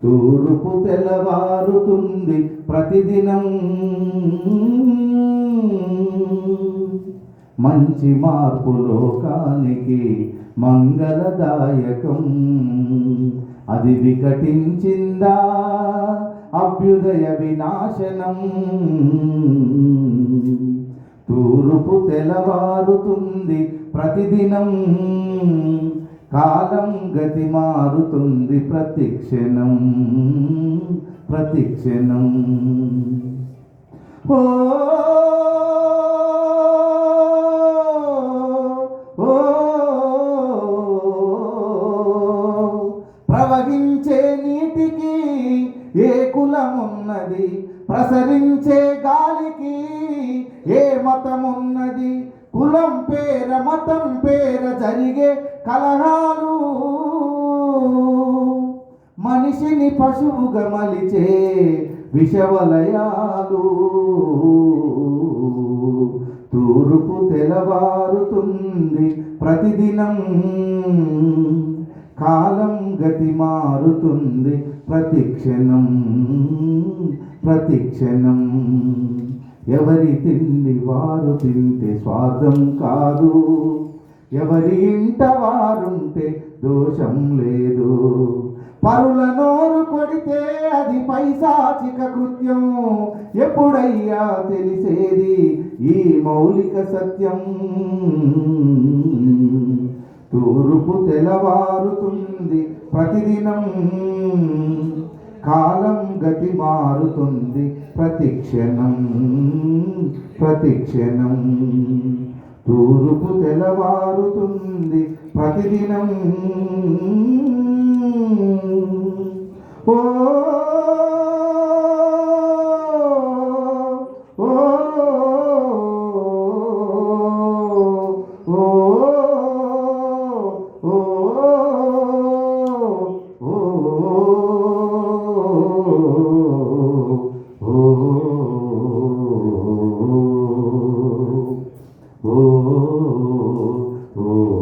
తూర్పు తెల్లవారుతుంది ప్రతిదినం, మంచి మార్పు లోకానికి మంగళదాయకం. అది వికటించిందా అభ్యుదయ వినాశనం. తూర్పు తెల్లవారుతుంది ప్రతిదినం, కాలం గతి మారుతుంది ప్రతిక్షణం ప్రతిక్షణం. ఓ ప్రవహించే నీటికి ఏ కులమున్నది, ప్రసరించే గాలికి ఏ మతమున్నది. కులం పేర మతం పేర జరిగే కలహాలు మనిషిని పశువుగా మలిచే విషవలయాలు. తూర్పు తెల్లవారుతుంది ప్రతిదినం, కాలం గతి మారుతుంది ప్రతిక్షణం ప్రతిక్షణం. ఎవరి తిండి వారు తింటే స్వార్థం కాదు, ఎవరి ఇంట వారుంటే దోషం లేదు. పరుల నోరు కొడితే అది పైశాచిక కృత్యం. ఎప్పుడయ్యా తెలిసేది ఈ మౌలిక సత్యం. తూర్పు తెల్లవారుతుంది ప్రతిదినం, కాలం గతి మారుతుంది ప్రతిక్షణం ప్రతిక్షణం. తూర్పు తెల్లవారుతుంది ప్రతిదినం. ఓ Oh